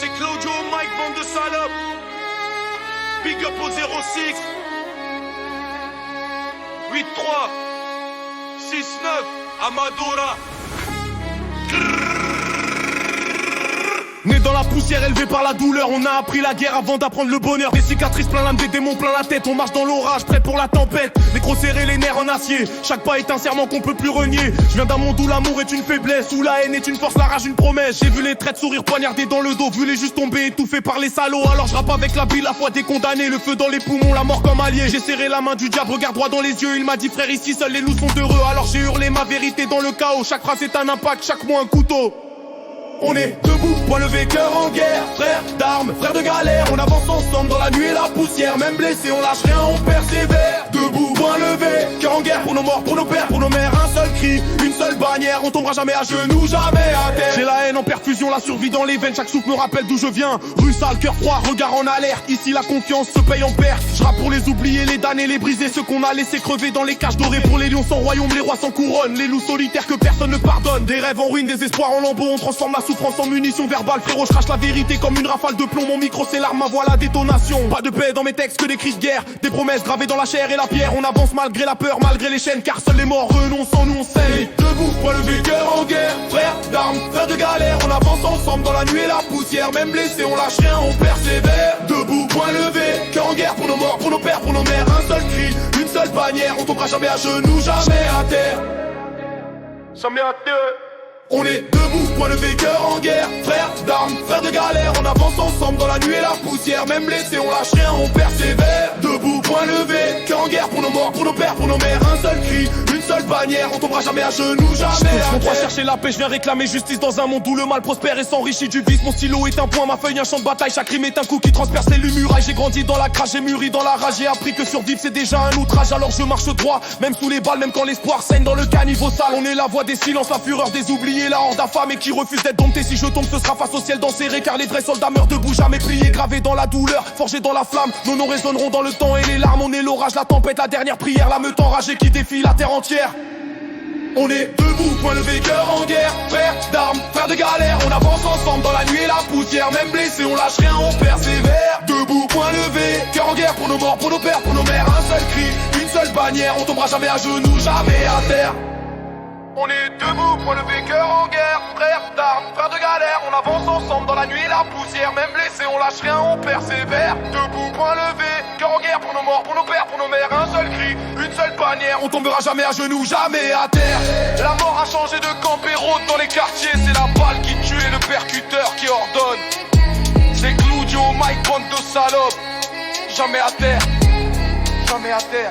C'est Claudio, Mike, bande de salopes. Big up au 06 8-3 6-9 Amadora. Né dans la poussière, élevé par la douleur, on a appris la guerre avant d'apprendre le bonheur. Des cicatrices plein l'âme, des démons plein la tête. On marche dans l'orage, prêt pour la tempête. Les crocs serrés, les nerfs en acier. Chaque pas est un serment qu'on peut plus renier. Je viens d'un monde où l'amour est une faiblesse, où la haine est une force, la rage une promesse. J'ai vu les traits de sourire poignardés dans le dos, vu les justes tomber étouffés par les salauds. Alors je rappe avec la bille, la foi des condamnés, le feu dans les poumons, la mort comme allié. J'ai serré la main du diable, regarde droit dans les yeux. Il m'a dit frère, ici seuls les loups sont heureux. Alors j'ai hurlé ma vérité dans le chaos. Chaque phrase est un impact, chaque mot un couteau. On est debout, point levé, cœur en guerre. Frères d'armes, frères de galère. On avance ensemble dans la nuit et la poussière. Même blessé, on lâche rien, on persévère. Debout, point levé, cœur en guerre. Pour nos morts, pour nos pères, pour nos mères. Un seul cri, une seule bannière. On tombera jamais à genoux, jamais à terre. J'ai la haine en perfusion, la survie dans les veines. Chaque souffle me rappelle d'où je viens. Rue sale, cœur froid, regard en alerte. Ici la confiance se paye en perte. Je rappe pour les oublier, les damnés, les briser. Ceux qu'on a laissé crever dans les cages dorées. Pour les lions sans royaume, les rois sans couronne. Les loups solitaires que personne ne pardonne. Des rêves en ruine, des espoirs en lambeaux. On transforme la souffrance en munitions verbales. Frérot, je crache la vérité comme une rafale de plomb. Mon micro c'est l'arme, ma voix la détonation. Pas de paix dans mes textes, que des cris de guerre. Des promesses gravées dans la chair et la pierre. On avance malgré la peur, malgré les chaînes. Car seuls les morts renoncent en nous, on saigne. Debout, point levé, cœur en guerre. Frères d'armes, frères de galère. On avance ensemble dans la nuit et la poussière. Même blessé, on lâche rien, on persévère. Debout, point levé, cœur en guerre. Pour nos morts, pour nos pères, pour nos mères. Un seul cri, une seule bannière. On tombera jamais à genoux, jamais à terre. Jamais à terre. On est debout, point levé, cœur en guerre. Frères d'armes, frères de galère. On avance ensemble dans la nuit et la poussière. Même blessé, on lâche rien, on persévère. Debout, point levé, cœur en guerre. Pour nos morts, pour nos pères, pour nos mères. Un seul cri, une seule bannière. On tombera jamais à genoux, jamais à terre. Chercher la paix, je viens réclamer justice dans un monde où le mal prospère et s'enrichit du vice. Mon stylo est un point, ma feuille un champ de bataille. Chaque rime est un coup qui transperce les murailles. J'ai grandi dans la crasse, j'ai mûri dans la rage. J'ai appris que survivre c'est déjà un outrage. Alors je marche droit, même sous les balles, même quand l'espoir saigne dans le caniveau sale. On est la voix des silences, la fureur des oubliés, la horde affamée qui refuse d'être domptée. Si je tombe, ce sera face au ciel d'enserré. Car les vrais soldats meurent debout, jamais pliés, gravés dans la douleur, forgés dans la flamme. Nos noms résonneront dans le temps et les larmes. On est l'orage, la tempête, la dernière prière, la meute enragée qui défie la terre entière. On est debout, point levé, cœur en guerre. Frères d'armes, frères de galère. On avance ensemble dans la nuit et la poussière. Même blessé, on lâche rien, on persévère. Debout, point levé, cœur en guerre. Pour nos morts, pour nos pères, pour nos mères. Un seul cri, une seule bannière. On tombera jamais à genoux, jamais à terre. On est debout, point levé, cœur en guerre. Frères d'armes, frères de galère. On avance ensemble dans la nuit et la poussière. Même blessé, on lâche rien, on persévère. Debout, point levé, cœur en guerre. Pour nos morts, pour nos pères, pour nos mères. Un seul cri, une seule bannière. On tombera jamais à genoux, jamais à terre. La mort a changé de camp et rôde dans les quartiers. C'est la balle qui tue et le percuteur qui ordonne. C'est Claudio, Mike, bande de salopes. Jamais à terre, jamais à terre.